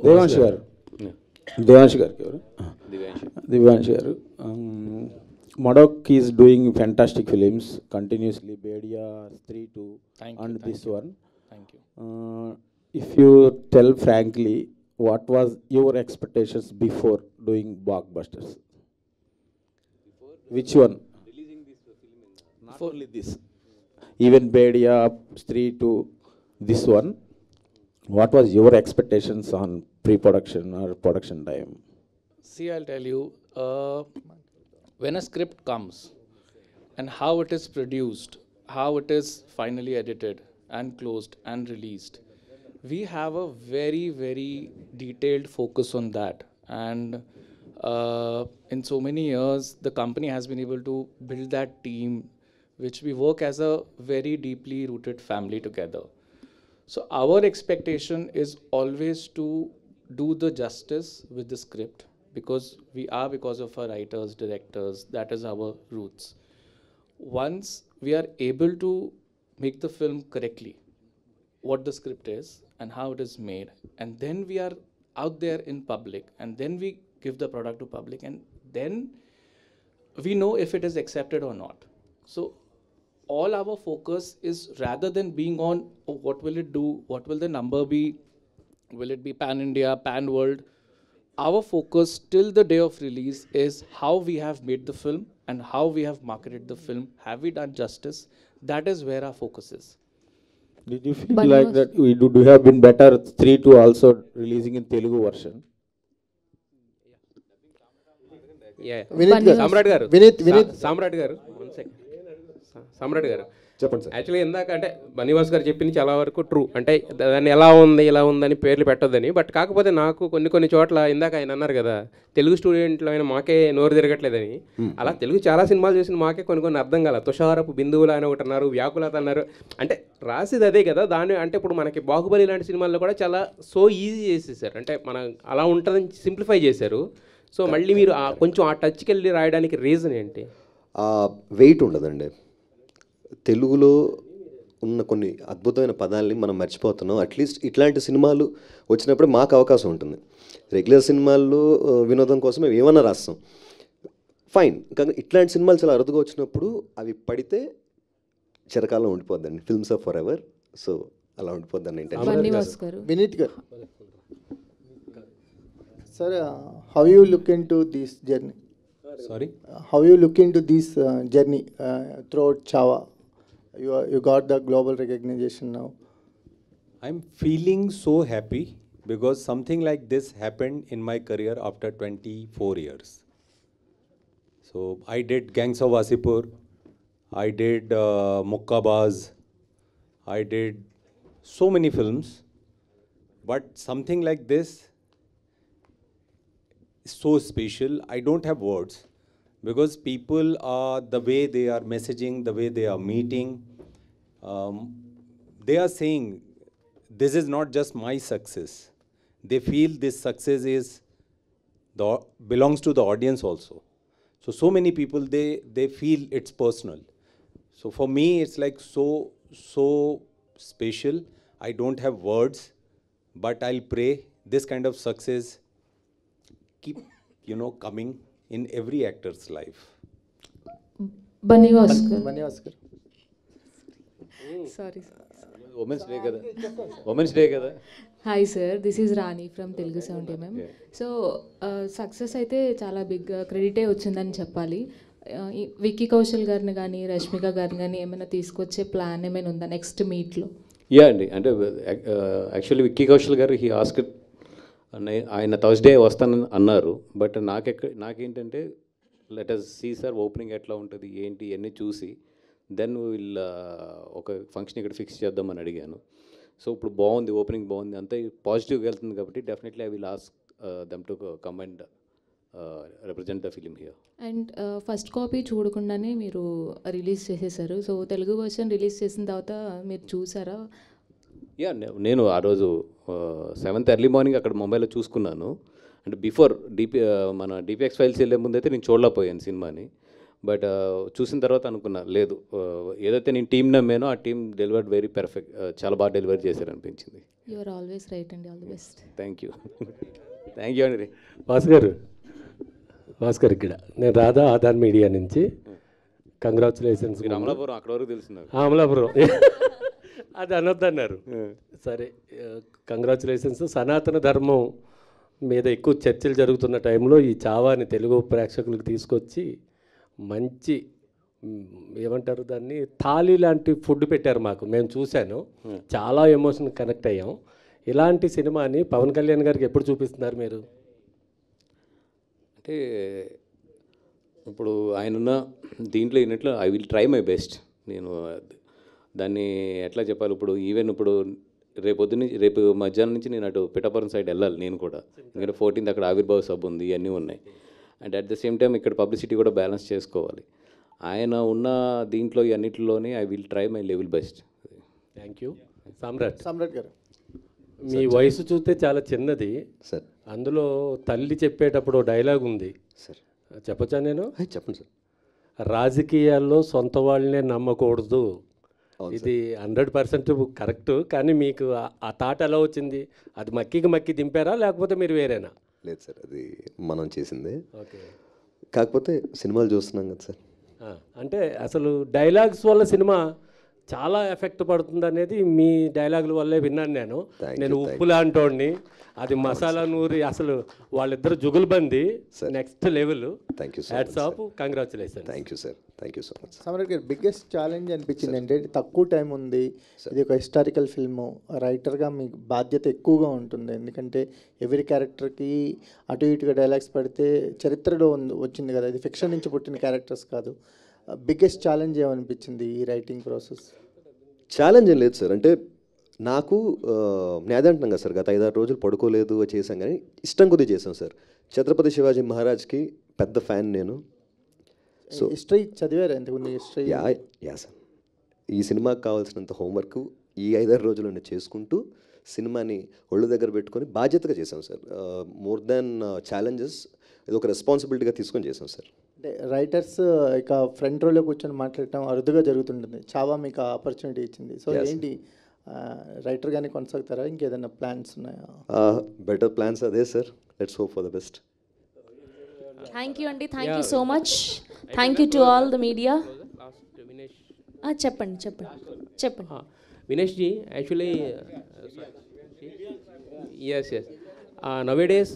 దేవాంశ్ గారు, దేవాంశ్ గారికి ఎవరు? దివ్యాంశ్ గారు. Madok is doing fantastic films continuously. Bedia, 3-2, and this one. Thank you. If you tell frankly, what was your expectations before doing blockbusters? Which one? Releasing this film. Not only this. Even Bedia, 3-2, this one. What was your expectations on pre-production or production time? See, I'll tell you, when a script comes and how it is produced, how it is finally edited and closed and released, we have a very, very detailed focus on that. And in so many years, the company has been able to build that team, which we work as a very deeply rooted family together. So our expectation is always to do the justice with the script, because because of our writers, directors, that is our roots. Once we are able to make the film correctly, what the script is and how it is made, and then we are out there in public, and then we give the product to public, and then we know if it is accepted or not. So all our focus is, rather than being on, oh, what will it do, what will the number be, will it be pan India, pan world, our focus till the day of release is how we have made the film and how we have marketed the film. Have we done justice? That is where our focus is. Did you feel like that do you have been better 3-2 also releasing in Telugu version? Yeah. Vinit garu. Samrat garu. Vinit. Samrat garu. 1 second. Samrat garu. చెప్పండి sir. Actually ఇందాక అంటే బన్నీవాస్ గారు చెప్పింది చాలా వరకు true. అంటే దాన్ని ఎలా ఉంది ఇలా ఉందని పేర్లు పెట్టొద్దని. బట్ కాకపోతే నాకు కొన్ని చోట్ల ఇందాక ఆయన అన్నారు కదా, తెలుగు స్టూడెంట్లు అయినా మాకే నోరు తిరగట్లేదని. అలా తెలుగు చాలా సినిమాలు చూసిన మాకే కొన్ని అర్థం కాల. తుషారపు బిందువులు అని ఒకటి అన్నారు, వ్యాకులత అన్నారు. అంటే రాసేది అదే కదా. దాన్ని అంటే ఇప్పుడు మనకి బాహుబలి లాంటి సినిమాల్లో కూడా చాలా సో ఈజీ చేసేసారు. అంటే మన అలా ఉంటుందని సింప్లిఫై చేశారు. సో మళ్ళీ మీరు కొంచెం ఆ టచ్కి వెళ్ళి రాయడానికి రీజన్ ఏంటి? వెయిట్ ఉండదండి. తెలుగులో ఉన్న కొన్ని అద్భుతమైన పదాలని మనం మర్చిపోతున్నాం. అట్లీస్ట్ ఇట్లాంటి సినిమాలు వచ్చినప్పుడు మాకు అవకాశం ఉంటుంది. రెగ్యులర్ సినిమాల్లో వినోదం కోసం మేము ఏమన్నా రాస్తాం, ఫైన్. కానీ ఇట్లాంటి సినిమాలు చాలా అరుదుగా వచ్చినప్పుడు అవి పడితే చిరకాలం ఉండిపోద్దండి. Films of for ever. So అలా ఉండిపోద్దండి. వినీత్ గారు, sir, how you look into this journey? Sorry? How you look into this journey throughout Chava? You got the global recognition now. I'm feeling so happy because something like this happened in my career after 24 years. So I did Gangs of Wasipur, I did Mukkabaz, I did so many films, but something like this so special. I don't have words because people are, the way they are messaging, the way they are meeting, they are saying this is not just my success. They feel this success is belongs to the audience also. So many people, they feel it's personal. So for me it's like so special. I don't have words, but I'll pray this kind of success keep coming in every actor's life. Bunny Oscar. Sorry. Women's Day kada. Hi sir, this is Rani from Telugu 70mm. So success అయితే చాలా big క్రెడిటే వచ్చిందని చెప్పాలి. విక్కీ కౌశల్ గారిని కానీ రష్మిక గారిని కానీ ఏమైనా తీసుకొచ్చే ప్లాన్ ఏమైనా ఉందా నెక్స్ట్ మీట్లో? యా అండి, అంటే యాక్చువల్లీ విక్కీ కౌశల్ గారు హీ ఆస్క్, ఆయన థర్స్డే వస్తానని అన్నారు. బట్ నాకేంటంటే let us see sir opening ఎట్లా ఉంటుంది ఏంటి ఇవన్నీ చూసి దెన్ వీళ్ళ ఒక ఫంక్షన్ ఇక్కడ ఫిక్స్ చేద్దామని అడిగాను. సో ఇప్పుడు బాగుంది, ఓపెనింగ్ బాగుంది, అంతా పాజిటివ్గా వెళ్తుంది కాబట్టి definitely I will ask them to come and represent the film here. And first copy చూడకుండానే మీరు రిలీజ్ చేసేసారు. సో తెలుగు వర్షన్ రిలీజ్ చేసిన తర్వాత మీరు చూసారా? యా, నేను ఆ రోజు 7th ఎర్లీ మార్నింగ్ అక్కడ ముంబైలో చూసుకున్నాను. అంటే బిఫోర్ మన డిపిఎక్స్ ఫైల్స్ వెళ్ళే ముందు అయితే నేను చూడలేకపోయాను సినిమాని. బట్ చూసిన తర్వాత అనుకున్నా లేదు, ఏదైతే నేను టీం నమ్మానో ఆ టీం డెలివర్డ్ వెరీ పర్ఫెక్ట్, చాలా బాగా డెలివర్ చేశారనిపించింది. యు ఆర్ ఆల్వేస్ రైట్ అండి, all the best. Thank you thank you అండి. భాస్కర్ ఇక్కడ నేను రాధా ఆధార్ మీడియా నుంచి. కంగ్రాచులేషన్స్. మీరు అమలాపురం అక్కడ వరకు తెలుసున్నారు. అమలాపురం అది అనొద్దన్నారు. సరే, కంగ్రాచులేషన్స్. సనాతన ధర్మం మీద ఎక్కువ చర్చలు జరుగుతున్న టైంలో ఈ చావాని తెలుగు ప్రేక్షకులకు తీసుకొచ్చి మంచి ఏమంటారు దాన్ని, థాలీ లాంటి ఫుడ్ పెట్టారు మాకు. మేము చూశాను, చాలా ఎమోషన్ కనెక్ట్ అయ్యాం. ఇలాంటి సినిమాని పవన్ కళ్యాణ్ గారికి ఎప్పుడు చూపిస్తున్నారు మీరు? అంటే ఇప్పుడు ఆయనున్న దీంట్లో అయినట్లు I will try my best. నేను దాన్ని ఎట్లా చెప్పాలి, ఇప్పుడు ఈవెన్ ఇప్పుడు రేపు మధ్యాహ్నం నుంచి నేను అటు పిఠాపురం సైడ్ వెళ్ళాలి నేను కూడా, ఎందుకంటే 14th అక్కడ ఆవిర్భావ సభ ఉంది, ఇవన్నీ ఉన్నాయి. And at the same time ఇక్కడ పబ్లిసిటీ కూడా బ్యాలెన్స్ చేసుకోవాలి. ఆయన ఉన్న దీంట్లో అన్నిటిలోనే I will try my level best. Thank you. Samrat గారు, మీ వయసు చూస్తే చాలా చిన్నది సార్. అందులో తల్లి చెప్పేటప్పుడు డైలాగ్ ఉంది సార్, చెప్పచ్చా నేను? చెప్పండి సార్. రాజకీయాల్లో సొంత వాళ్ళనే నమ్మకూడదు. ఇది 100% కరెక్ట్. కానీ మీకు ఆ థాట్ ఎలా వచ్చింది? అది మక్కి దింపారా లేకపోతే మీరు వేరేనా? లేదు సార్, అది మనం చేసిందే. ఓకే. కాకపోతే సినిమాలు చూస్తున్నాం కదా సార్. అంటే అసలు డైలాగ్స్ వల్ల సినిమా చాలా ఎఫెక్ట్ పడుతుంది అనేది మీ డైలాగుల వల్లే విన్నాను నేను. నేను ఉప్పు లాంటోడిని, అది మసాలా నూరి, అసలు వాళ్ళిద్దరు జుగుల్బంది next level. Thank you sir. Hats off, congratulation. Thank you sir, thank you so much. Samrat గారు, బిగ్గెస్ట్ ఛాలెంజ్ అనిపించింది అంటే తక్కువ టైం ఉంది, ఇది ఒక హిస్టారికల్ ఫిల్ము, రైటర్గా మీకు బాధ్యత ఎక్కువగా ఉంటుంది. ఎందుకంటే ఎవరి క్యారెక్టర్కి అటు ఇటుగా డైలాగ్స్ పడితే చరిత్రలో వచ్చింది కదా, ఇది ఫిక్షన్ నుంచి పుట్టిన క్యారెక్టర్స్ కాదు. బిగ్గెస్ట్ ఛాలెంజ్ ఏమనిపించింది ఈ రైటింగ్ ప్రాసెస్? ఛాలెంజ్ ఏం లేదు సార్. అంటే నాకు నేను అదే అంటున్నాను కదా సార్, గత 5-6 రోజులు పడుకోలేదు చేశాం, కానీ ఇష్టం కొద్దీ చేశాం సార్. ఛత్రపతి శివాజీ మహారాజ్కి పెద్ద ఫ్యాన్ నేను. సో హిస్టరీ చదివారు ఎంతకుముందు? History yeah sir. ఈ సినిమాకి కావాల్సినంత హోంవర్క్ ఈ 5-6 రోజుల్లోనే చేసుకుంటూ సినిమాని ఒళ్ళు దగ్గర పెట్టుకొని బాధ్యతగా చేశాం సార్. మోర్ దాన్ ఛాలెంజెస్, ఇది ఒక రెస్పాన్సిబిలిటీగా తీసుకొని చేశాం సార్. అంటే రైటర్స్ ఇక ఫ్రంట్ రోలో కూర్చొని మాట్లాడటం అరుదుగా జరుగుతుంటుంది. చావా మీకు ఆపర్చునిటీ ఇచ్చింది. సో ఏంటి, రైటర్గానే కొనసాగుతారా, ఇంకేదైనా ప్లాన్స్ ఉన్నాయా? బెటర్ ప్లాన్స్ అదే sir. Let's hope for the best. Thank you అండి, thank you so much. Thank you to all the media. చెప్పండి. Vinesh ji, actually yes. Nowadays,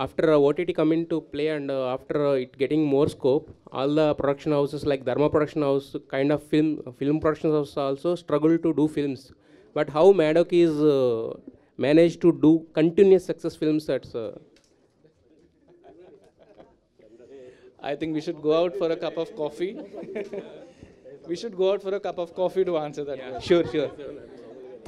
after OTT coming to play and after it getting more scope, all the production houses like Dharma Production House kind of film production house also struggle to do films. But how Maddock is managed to do continuous success films? That's I think we should go out for a cup of coffee. We should go out for a cup of coffee to answer that question. Sure.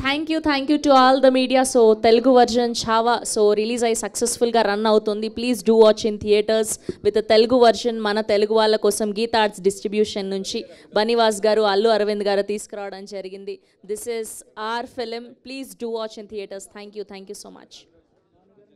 Thank you to all the media. So Telugu version Chhaava release అయ్యి సక్సెస్ఫుల్గా run అవుతుంది. Please do watch in theatres with Telugu version. మన తెలుగు వాళ్ళ కోసం Gita arts distribution నుంచి బనివాస్ గారు, అల్లు అరవింద్ గారు తీసుకురావడం జరిగింది. This is our film. Please do watch in theaters. Thank you so much.